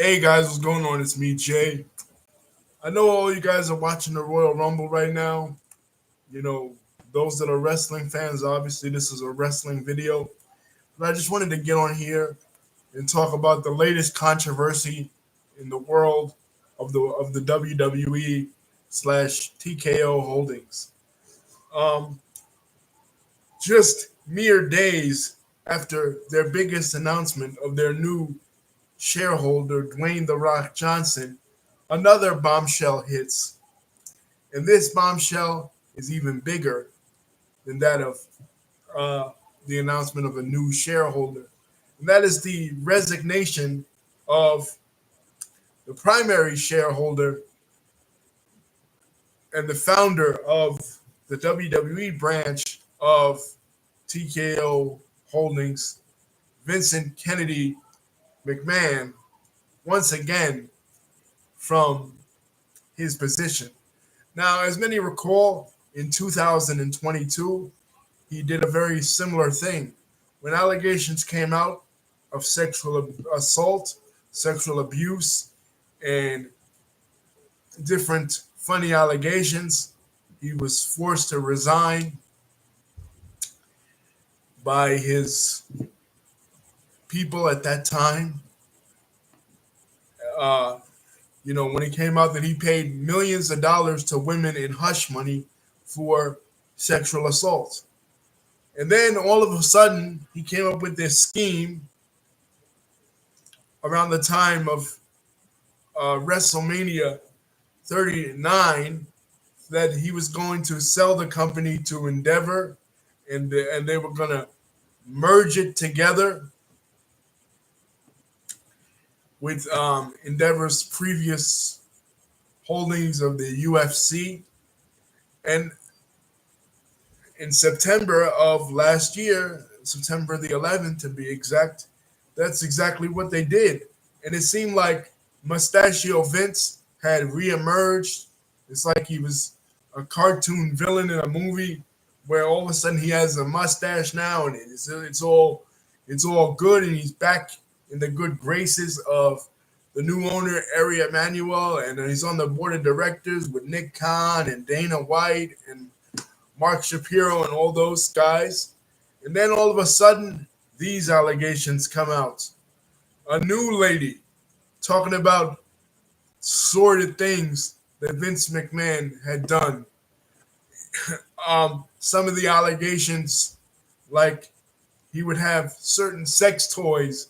Hey guys, what's going on? It's me, Jay. I know all you guys are watching the Royal Rumble right now. You know, those that are wrestling fans, obviously, this is a wrestling video. But I just wanted to get on here and talk about the latest controversy in the world of the WWE slash TKO holdings. Um, just mere days after their biggest announcement of their new shareholder, Dwayne The Rock Johnson, another bombshell hits. And this bombshell is even bigger than that of uh, the announcement of a new shareholder. And that is the resignation of the primary shareholder and the founder of the WWE branch of TKO Holdings, Vincent Kennedy McMahon, once again from his position. Now, as many recall, in 2022, he did a very similar thing. When allegations came out of sexual assault, sexual abuse, and different funny allegations, he was forced to resign by his people at that time. Uh, when it came out that he paid millions of dollars to women in hush money for sexual assault. And then all of a sudden, he came up with this scheme around the time of WrestleMania 39 that he was going to sell the company to Endeavor, and they were going to merge it together with Endeavor's previous holdings of the UFC. And in September of last year, September the 11th to be exact, that's exactly what they did. And it seemed like Mustachio Vince had reemerged. It's like he was a cartoon villain in a movie where all of a sudden he has a mustache now, and it's all good, and he's back in the good graces of the new owner, Ari Emanuel, and he's on the board of directors with Nick Khan and Dana White and Mark Shapiro and all those guys. And then all of a sudden, these allegations come out. A new lady talking about sordid things that Vince McMahon had done. Some of the allegations, like he would have certain sex toys,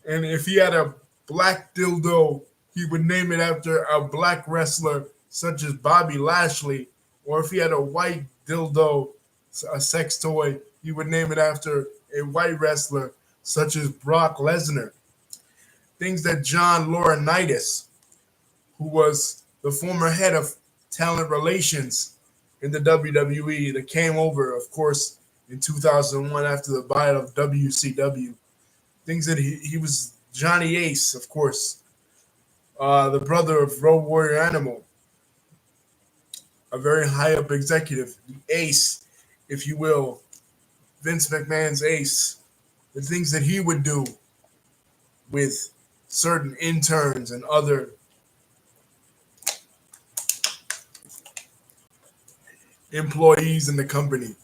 and if he had a black dildo, he would name it after a black wrestler such as Bobby Lashley, or if he had a white dildo, a sex toy, he would name it after a white wrestler such as Brock Lesnar. Things that John Laurinaitis, who was the former head of talent relations in the WWE, that came over, of course, in 2001 after the buyout of WCW. Things that he was Johnny Ace, of course, the brother of Road Warrior Animal, a very high up executive, the ace, if you will, Vince McMahon's ace, the things that he would do with certain interns and other employees in the company.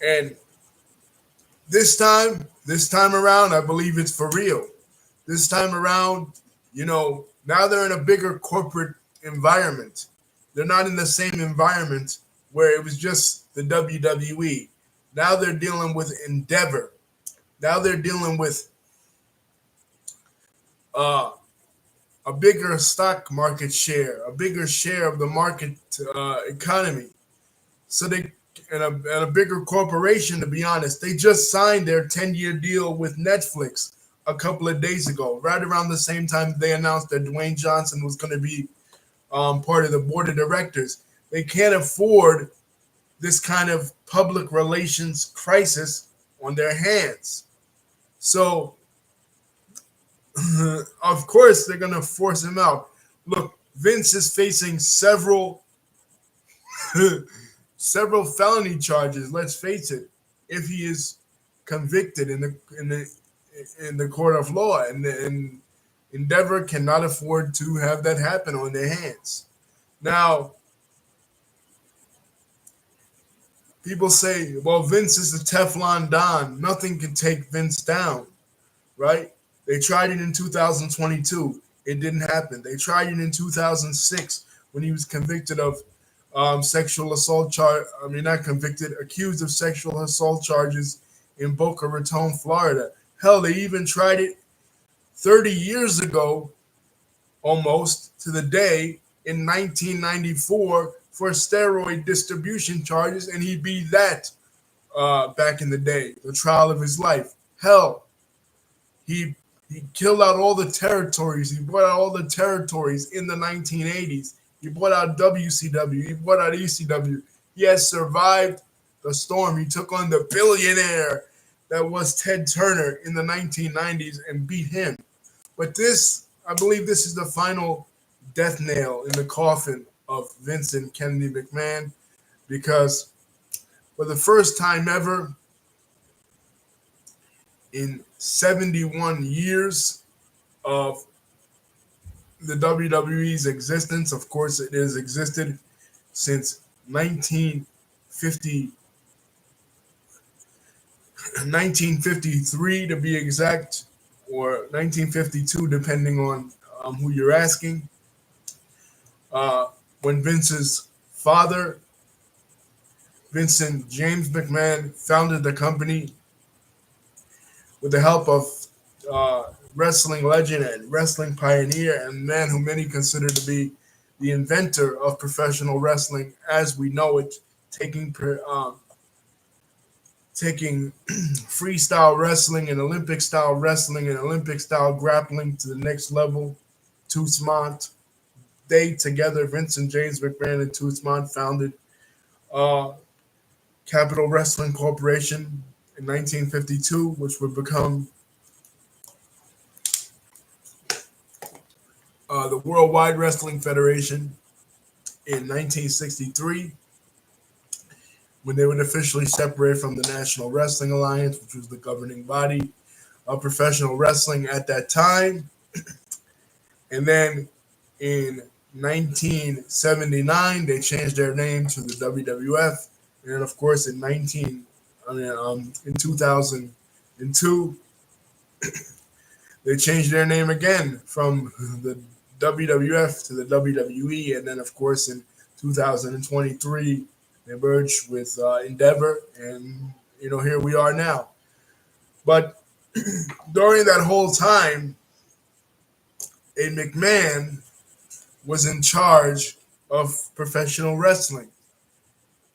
And this time around, I believe it's for real. This time around, now they're in a bigger corporate environment. They're not in the same environment where it was just the WWE. Now they're dealing with Endeavor. Now they're dealing with a bigger stock market share, a bigger share of the market economy. So and a bigger corporation, to be honest. They just signed their 10-year deal with Netflix a couple of days ago, right around the same time they announced that Dwayne Johnson was going to be part of the board of directors. They can't afford this kind of public relations crisis on their hands. So, of course, they're going to force him out. Look, Vince is facing several felony charges. Let's face it. If he is convicted in the court of law, and Endeavor cannot afford to have that happen on their hands. Now, people say, well, Vince is the Teflon Don. Nothing can take Vince down, right? They tried it in 2022. It didn't happen. They tried it in 2006 when he was convicted of sexual assault charge. I mean, not convicted, accused of sexual assault charges in Boca Raton, Florida. Hell, they even tried it 30 years ago, almost to the day, in 1994 for steroid distribution charges, and he beat that back in the day, the trial of his life. Hell, he he killed out all the territories. He bought out all the territories in the 1980s. He bought out WCW. He bought out ECW. He has survived the storm. He took on the billionaire that was Ted Turner in the 1990s and beat him. But this, I believe this is the final death nail in the coffin of Vincent Kennedy McMahon, because for the first time ever in 71 years of the WWE's existence, of course, it has existed since 1953 to be exact, or 1952, depending on who you're asking. When Vince's father, Vincent James McMahon, founded the company with the help of wrestling legend and wrestling pioneer and man who many consider to be the inventor of professional wrestling as we know it, taking freestyle wrestling and Olympic style wrestling and Olympic style grappling to the next level. Toothmont, they together, Vincent James McMahon and Toothmont, founded Capital Wrestling Corporation in 1952, which would become the Worldwide Wrestling Federation in 1963, when they would officially separate from the National Wrestling Alliance, which was the governing body of professional wrestling at that time. And then in 1979, they changed their name to the WWF. And then, of course, in 2002, they changed their name again from the WWF to the WWE. And then, of course, in 2023, they merged with Endeavor. And, here we are now. But during that whole time, a McMahon was in charge of professional wrestling.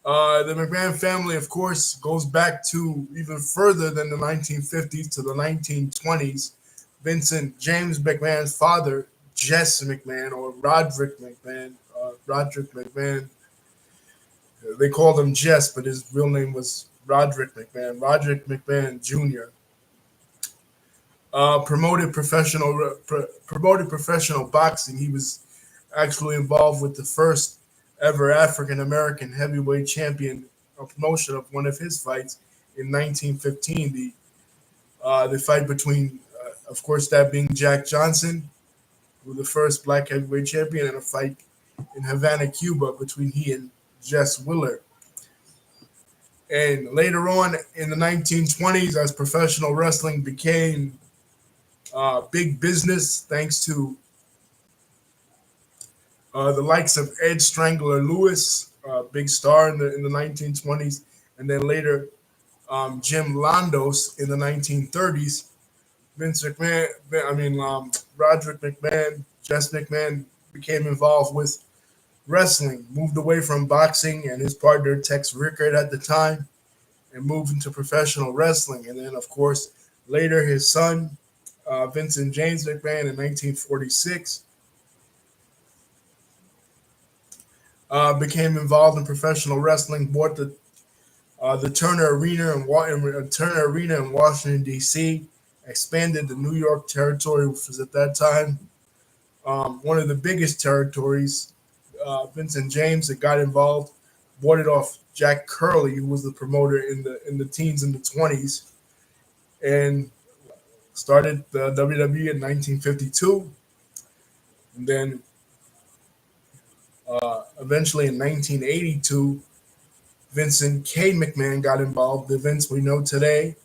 The McMahon family, of course, goes back to even further than the 1950s to the 1920s. Vincent James McMahon's father, Jess McMahon, or Roderick McMahon, they called him Jess, but his real name was Roderick McMahon Jr. Promoted professional boxing. He was actually involved with the first ever African American heavyweight champion, a promotion of one of his fights in 1915. The fight between, of course, that being Jack Johnson, who was the first black heavyweight champion, and a fight in Havana, Cuba, between he and Jess Willard. And later on in the 1920s, as professional wrestling became big business, thanks to the likes of Ed Strangler Lewis, big star in the 1920s, and then later Jim Londos in the 1930s. Roderick McMahon, Jess McMahon became involved with wrestling, moved away from boxing and his partner Tex Rickard at the time, and moved into professional wrestling. And then, of course, later his son, Vincent James McMahon, in 1946, became involved in professional wrestling, bought the Turner Arena in Washington, D.C., expanded the New York territory, which was at that time one of the biggest territories. Vincent James that got involved, bought it off Jack Curley, who was the promoter in the teens and the 20s, and Started the WWE in 1952, and then eventually in 1982, Vincent K. McMahon got involved, the Vince we know today,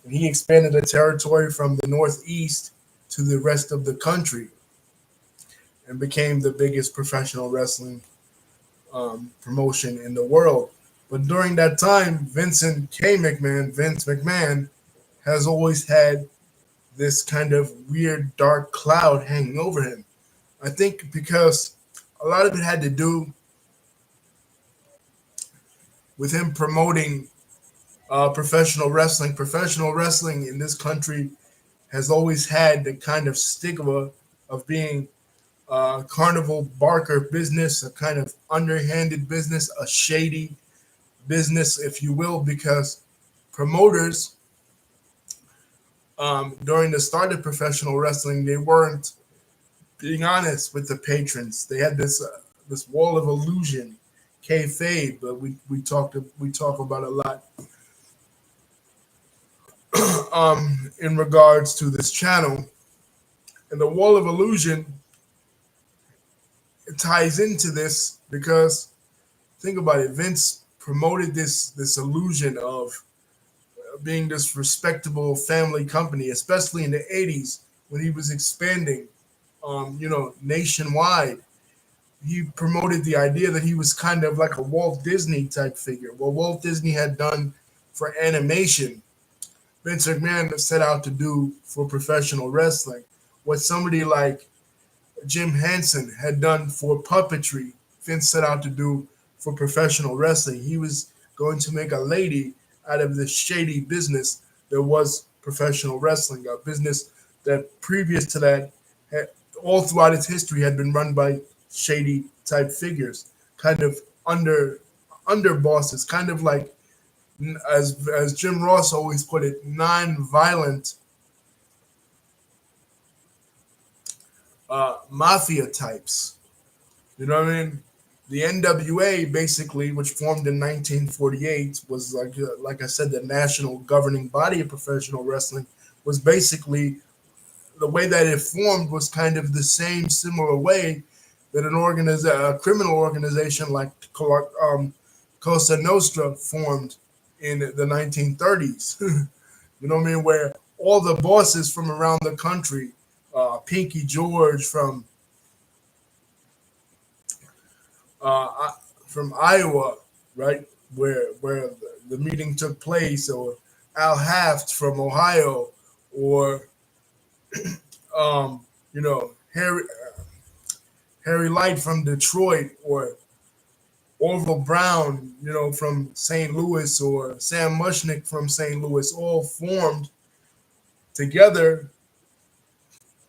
and he expanded the territory from the Northeast to the rest of the country and became the biggest professional wrestling promotion in the world. But during that time, Vincent K. McMahon, Vince McMahon, has always had this kind of weird dark cloud hanging over him. I think because a lot of it had to do with him promoting professional wrestling. Professional wrestling in this country has always had the kind of stigma of being a carnival barker business, a kind of underhanded business, a shady business, if you will, because promoters during the start of professional wrestling, they weren't being honest with the patrons. They had this wall of illusion, kayfabe, but we talk about a lot in regards to this channel. And the wall of illusion ties into this because think about it. Vince promoted this illusion of being this respectable family company, especially in the 80s when he was expanding, nationwide. He promoted the idea that he was kind of like a Walt Disney type figure. What Walt Disney had done for animation, Vince McMahon set out to do for professional wrestling. What somebody like Jim Henson had done for puppetry, Vince set out to do for professional wrestling. He was going to make a lady out of this shady business that was professional wrestling, a business that previous to that, had, all throughout its history, had been run by shady type figures, kind of under bosses, kind of like as Jim Ross always put it, non-violent mafia types. You know what I mean? The NWA, basically, which formed in 1948, was like I said, the national governing body of professional wrestling. Was basically the way that it formed was kind of the same similar way that a criminal organization like Cosa Nostra formed in the 1930s. You know what I mean? Where all the bosses from around the country, Pinky George uh, from Iowa, right, where the meeting took place, or Al Haft from Ohio, or um, you know Harry Light from Detroit, or Orville Brown, from St. Louis, or Sam Mushnick from St. Louis, all formed together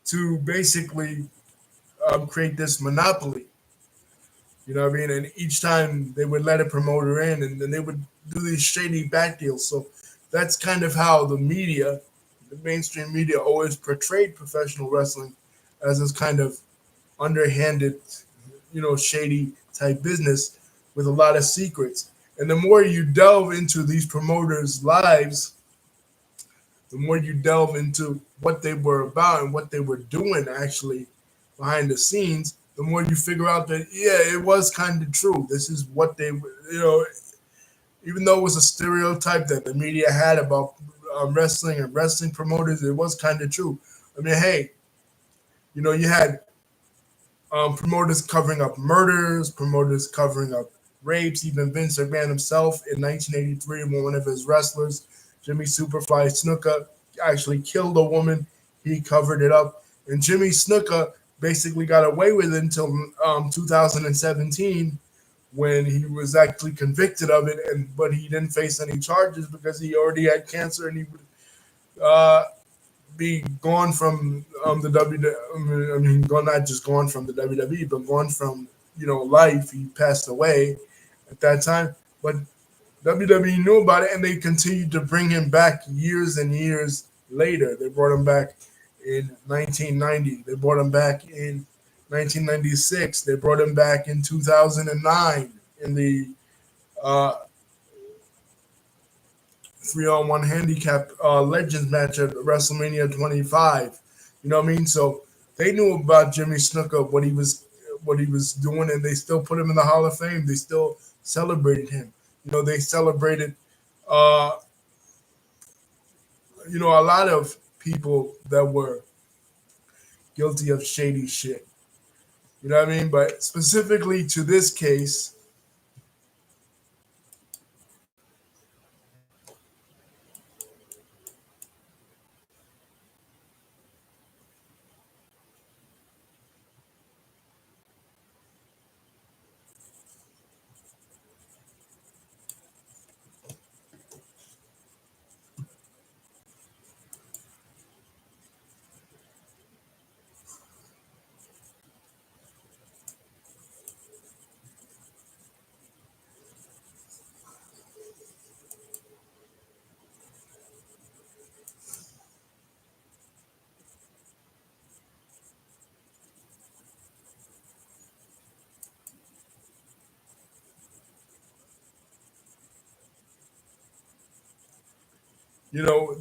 to basically create this monopoly. You know what I mean? And each time they would let a promoter in, and then they would do these shady back deals. So that's kind of how the mainstream media, always portrayed professional wrestling as this kind of underhanded, shady type business with a lot of secrets. And the more you delve into these promoters' lives, the more you delve into what they were about and what they were doing actually behind the scenes, the more you figure out that, yeah, it was kind of true. This is what they, even though it was a stereotype that the media had about wrestling and wrestling promoters, it was kind of true. I mean, hey, you had promoters covering up murders, promoters covering up rapes. Even Vince McMahon himself in 1983, when one of his wrestlers, Jimmy Superfly Snuka, actually killed a woman, he covered it up. And Jimmy Snuka basically got away with it until 2017, when he was actually convicted of it, but he didn't face any charges because he already had cancer, and he would be gone from the WWE. I mean, not just gone from the WWE, but gone from life. He passed away at that time, but WWE knew about it, and they continued to bring him back years and years later. They brought him back in 1990. They brought him back in 1996. They brought him back in 2009 in the 3-on-1 handicap legends match at WrestleMania 25. You know what I mean? So they knew about Jimmy Snuka, what he was doing, and they still put him in the Hall of Fame. They still celebrated him. They celebrated uh, a lot of people that were guilty of shady shit. You know what I mean? But specifically to this case,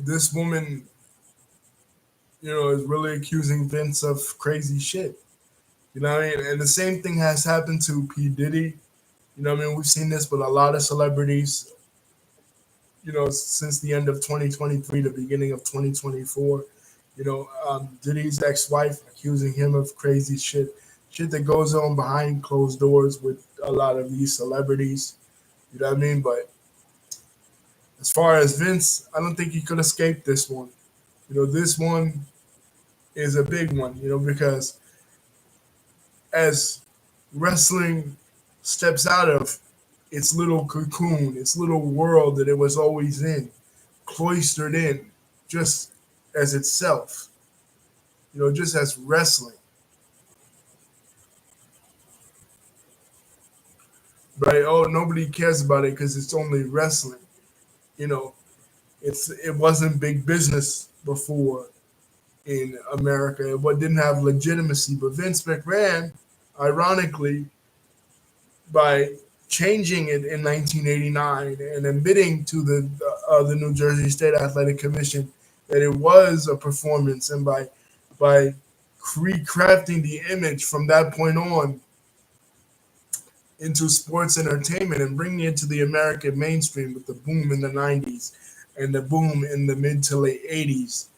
this woman, is really accusing Vince of crazy shit. You know what I mean? And the same thing has happened to P. Diddy. You know what I mean? We've seen this with a lot of celebrities, since the end of 2023, the beginning of 2024. Diddy's ex-wife accusing him of crazy shit that goes on behind closed doors with a lot of these celebrities. You know what I mean? But as far as Vince, I don't think he could escape this one. This one is a big one, because as wrestling steps out of its little cocoon, its little world that it was always in, cloistered in, just as itself, just as wrestling, right? Oh, nobody cares about it because it's only wrestling. You know, it wasn't big business before in America. It didn't have legitimacy. But Vince McMahon, ironically, by changing it in 1989 and admitting to the New Jersey State Athletic Commission that it was a performance, and by recrafting the image from that point on into sports entertainment and bringing it to the American mainstream with the boom in the 90s and the boom in the mid to late 80s,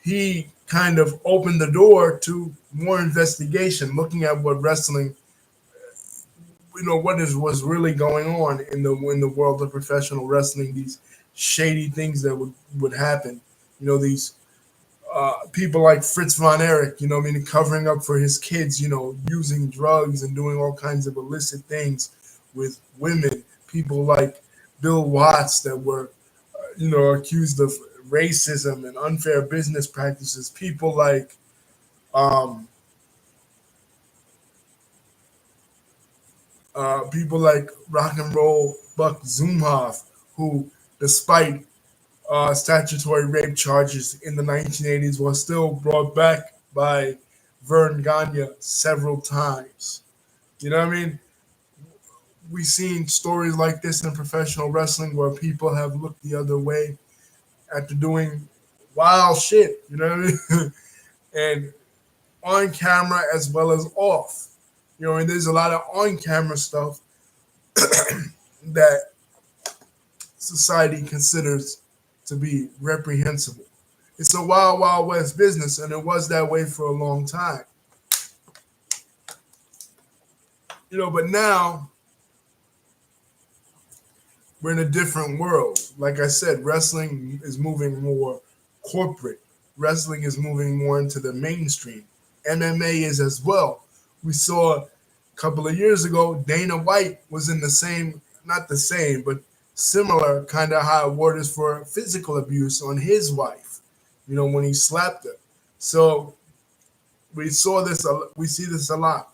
he kind of opened the door to more investigation, looking at what wrestling, was really going on in the world of professional wrestling. These shady things that would happen. These people like Fritz von Erich. Covering up for his kids. Using drugs and doing all kinds of illicit things with women. People like Bill Watts that were, accused of racism and unfair business practices. People like Rock and Roll Buck Zumhoff, who, despite statutory rape charges in the 1980s, was still brought back by Vern Gagne several times. You know what I mean? We've seen stories like this in professional wrestling where people have looked the other way after doing wild shit. You know what I mean? And on camera as well as off. And there's a lot of on camera stuff that society considers to be reprehensible. It's a wild, wild west business, and it was that way for a long time. But now we're in a different world. Like I said, wrestling is moving more corporate. Wrestling is moving more into the mainstream. MMA is as well. We saw a couple of years ago, Dana White was in the same, not the same, but similar kind of high waters for physical abuse on his wife, when he slapped her. So we see this a lot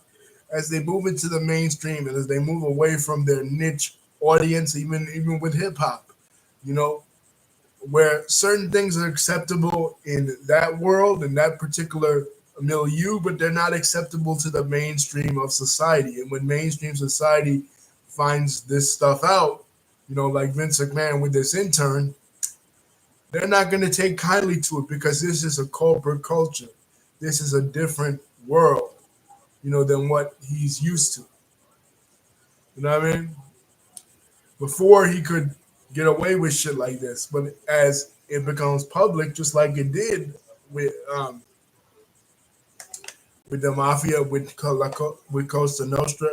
as they move into the mainstream and as they move away from their niche audience, even with hip hop, where certain things are acceptable in that world, in that particular milieu, but they're not acceptable to the mainstream of society. And when mainstream society finds this stuff out, like Vince McMahon with this intern, they're not going to take kindly to it because this is a corporate culture. This is a different world, than what he's used to. You know what I mean? Before he could get away with shit like this, but as it becomes public, just like it did with um, with the mafia, with Costa Nostra,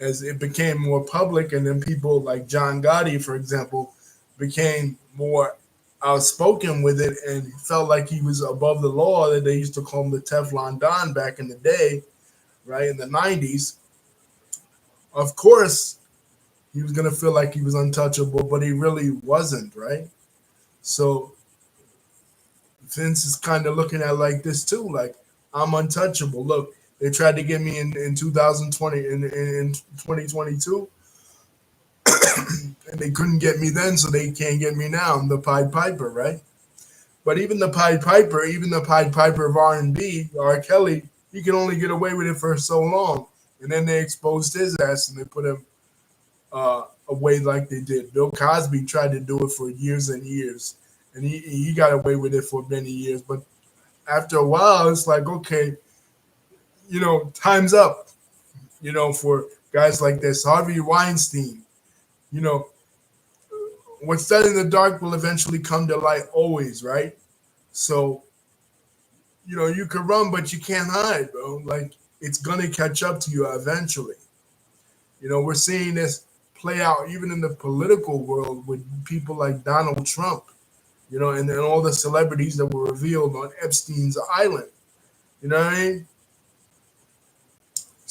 as it became more public, and then people like John Gotti, for example, became more outspoken with it and felt like he was above the law. That they used to call him the Teflon Don back in the day, right in the '90s. Of course, he was gonna feel like he was untouchable, but he really wasn't, right? So Vince is kind of looking at it like this too, like I'm untouchable. Look, they tried to get me in 2020 in 2022, and they couldn't get me then, so they can't get me now. I'm the Pied Piper, right? But even the Pied Piper of R&B, R. Kelly, he can only get away with it for so long, and then they exposed his ass and they put him away like they did. Bill Cosby tried to do it for years and years, and he got away with it for many years. But after a while, it's like, okay, time's up. For guys like this, Harvey Weinstein. You know, what's done in the dark will eventually come to light, always, right? So you can run, but you can't hide, bro. Like it's gonna catch up to you eventually. We're seeing this play out even in the political world with people like Donald Trump, and then all the celebrities that were revealed on Epstein's island. You know what I mean?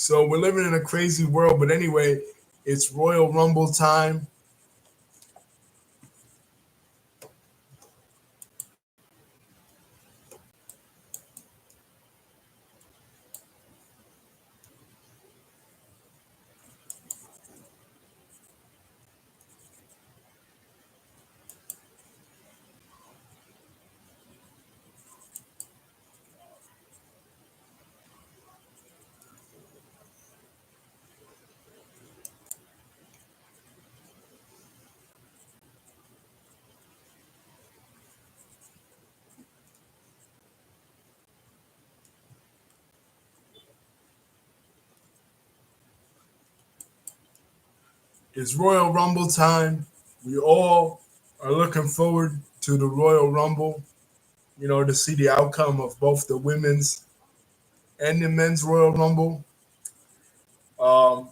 So we're living in a crazy world. But anyway, it's Royal Rumble time. It's Royal Rumble time. We all are looking forward to the Royal Rumble, to see the outcome of both the women's and the men's Royal Rumble. Um,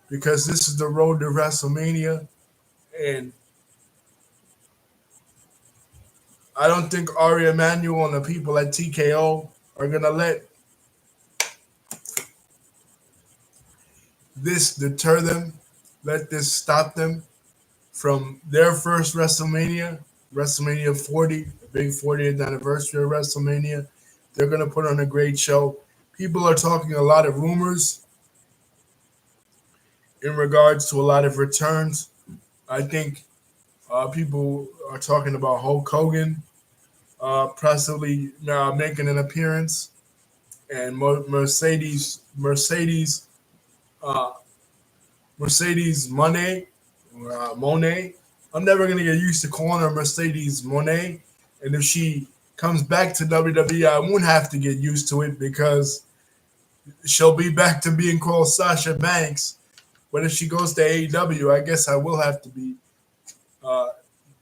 because this is the road to WrestleMania. And I don't think Ari Emanuel and the people at TKO are going to let this deter them, let this stop them from their first WrestleMania, WrestleMania 40, the big 40th anniversary of WrestleMania. They're going to put on a great show. People are talking a lot of rumors in regards to a lot of returns. I think people are talking about Hulk Hogan possibly making an appearance, and uh, Mercedes Monet. I'm never gonna get used to calling her Mercedes Monet, and if she comes back to WWE, I won't have to get used to it because she'll be back to being called Sasha Banks. But if she goes to AEW, I guess I will have to be uh,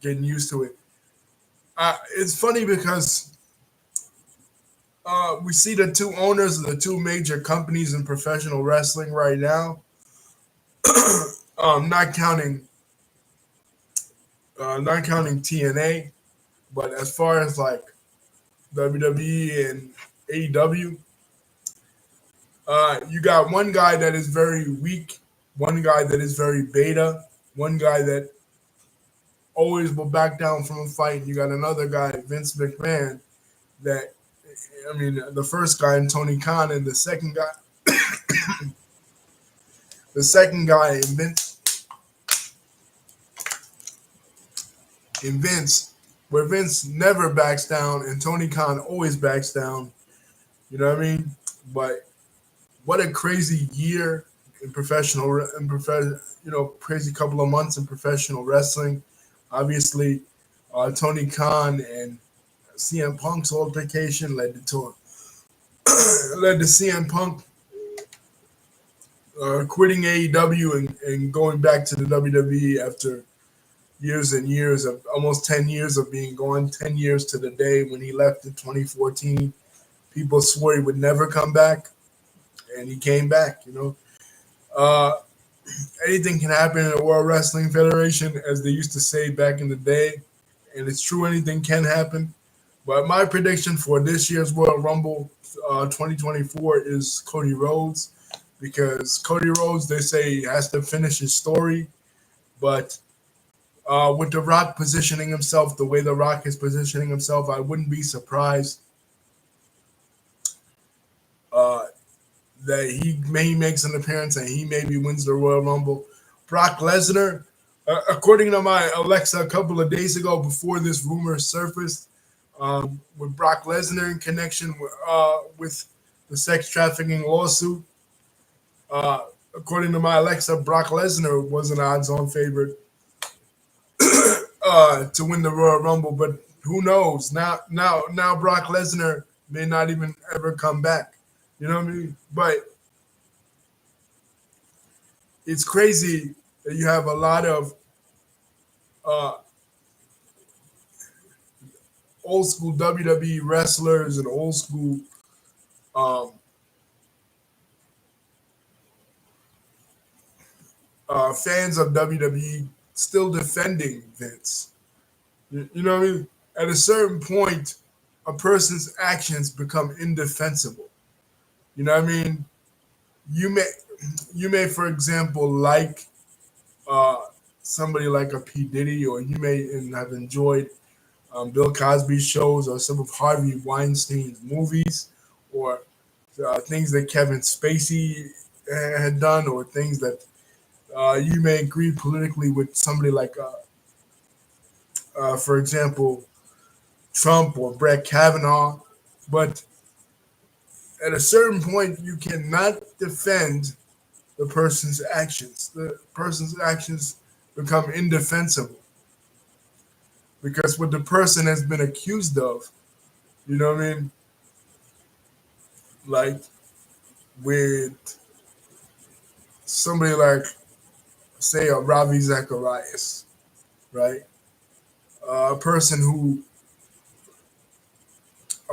getting used to it. It's funny because we see the two owners of the two major companies in professional wrestling right now. Not counting TNA, but as far as like WWE and AEW, you got one guy that is very weak, one guy that is very beta, one guy that always will back down from a fight. You got another guy, Vince McMahon, that I mean, the first guy in Tony Khan, and the second guy in Vince, where Vince never backs down and Tony Khan always backs down. You know what I mean? But what a crazy year crazy couple of months in professional wrestling. Obviously, Tony Khan and CM Punk's altercation led to CM Punk quitting AEW and going back to the WWE after years and years of almost 10 years of being gone, 10 years to the day when he left in 2014. People swore he would never come back, and he came back. Uh, Anything can happen in the World Wrestling Federation, as they used to say back in the day, and it's true, anything can happen. But my prediction for this year's Royal Rumble 2024 is Cody Rhodes, because Cody Rhodes, they say, has to finish his story. But with The Rock positioning himself the way The Rock is positioning himself, I wouldn't be surprised uh, that he makes an appearance and he maybe wins the Royal Rumble. Brock Lesnar, according to my Alexa a couple of days ago before this rumor surfaced, with Brock Lesnar in connection with the sex trafficking lawsuit, according to my Alexa, Brock Lesnar was an odds-on favorite to win the Royal Rumble. But who knows? Now, Brock Lesnar may not even ever come back. You know what I mean? But it's crazy that you have a lot of uh, old school WWE wrestlers and old school um, fans of WWE still defending Vince. You know what I mean? At a certain point, a person's actions become indefensible. You know what I mean? You may, you may, for example, like uh, somebody like a P Diddy, or you may have enjoyed Bill Cosby's shows, or some of Harvey Weinstein's movies, or things that Kevin Spacey had done, or things that you may agree politically with somebody like, for example, Trump or Brett Kavanaugh. But at a certain point, you cannot defend the person's actions. The person's actions become indefensible because what the person has been accused of, you know what I mean? Like with somebody like, say, a Ravi Zacharias, right? A person who,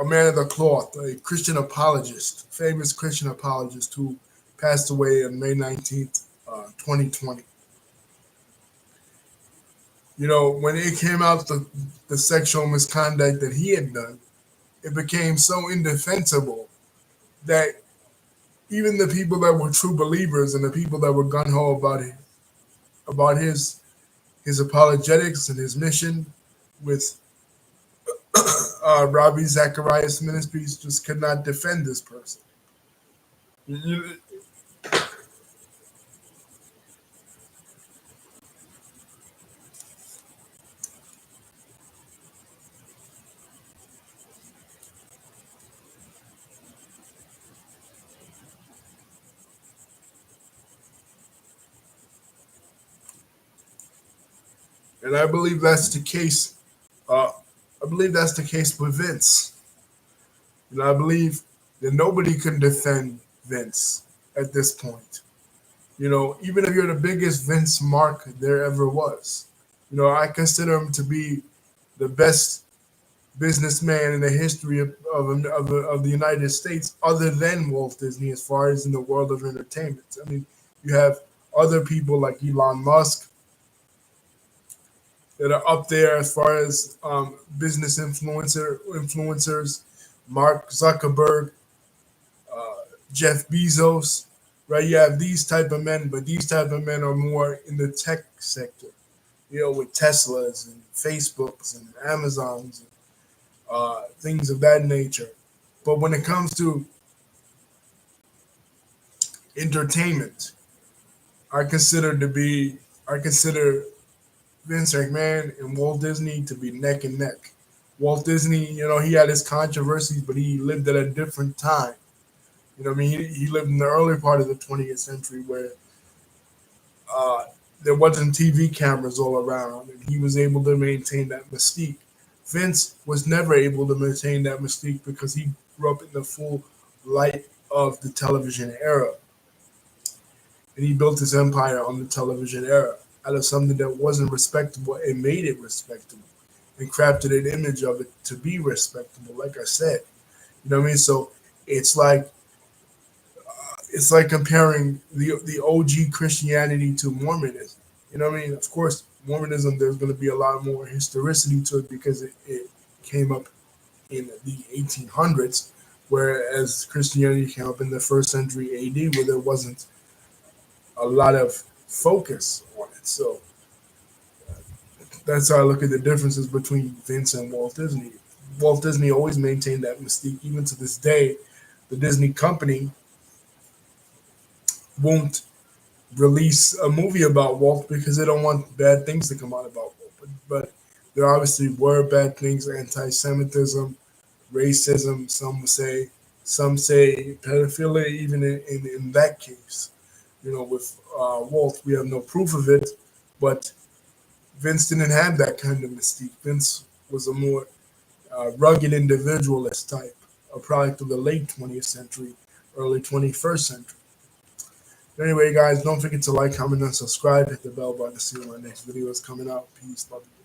a man of the cloth, a Christian apologist, famous Christian apologist who passed away on May 19th, 2020. You know, when it came out the sexual misconduct that he had done, it became so indefensible that even the people that were true believers and the people that were gun ho about his apologetics and his mission with Ravi Zacharias Ministries just could not defend this person. You- And I believe that's the case. Uh, I believe that's the case with Vince. I believe that nobody can defend Vince at this point. Even if you're the biggest Vince mark there ever was, I consider him to be the best businessman in the history of the United States, other than Walt Disney, as far as in the world of entertainment. I mean, you have other people like Elon Musk that are up there as far as business influencers, Mark Zuckerberg, uh, Jeff Bezos, right? You have these type of men, but these type of men are more in the tech sector, with Teslas and Facebooks and Amazons and things of that nature. But when it comes to entertainment, I consider Vince McMahon and Walt Disney to be neck and neck. Walt Disney, he had his controversies, but he lived at a different time. I mean, he lived in the early part of the 20th century where there wasn't TV cameras all around, and he was able to maintain that mystique. Vince was never able to maintain that mystique because he grew up in the full light of the television era, and he built his empire on the television era out of something that wasn't respectable and made it respectable and crafted an image of it to be respectable. Like I said, you know what I mean. So it's like it's like comparing the OG Christianity to Mormonism. You know what I mean? Of course, Mormonism, there's going to be a lot more historicity to it because it came up in the 1800s, whereas Christianity came up in the first century AD, where there wasn't a lot of focus on it. So that's how I look at the differences between Vince and Walt Disney. Walt Disney always maintained that mystique, even to this day. The Disney company won't release a movie about Walt because they don't want bad things to come out about Walt. But there obviously were bad things: anti-Semitism, racism. Some say pedophilia. Even in that case, you know, with Walt, we have no proof of it. But Vince didn't have that kind of mystique. Vince was a more rugged individualist type, a product of the late 20th century, early 21st century. Anyway, guys, don't forget to like, comment, and subscribe. Hit the bell button to see when my next video is coming out. Peace, love you.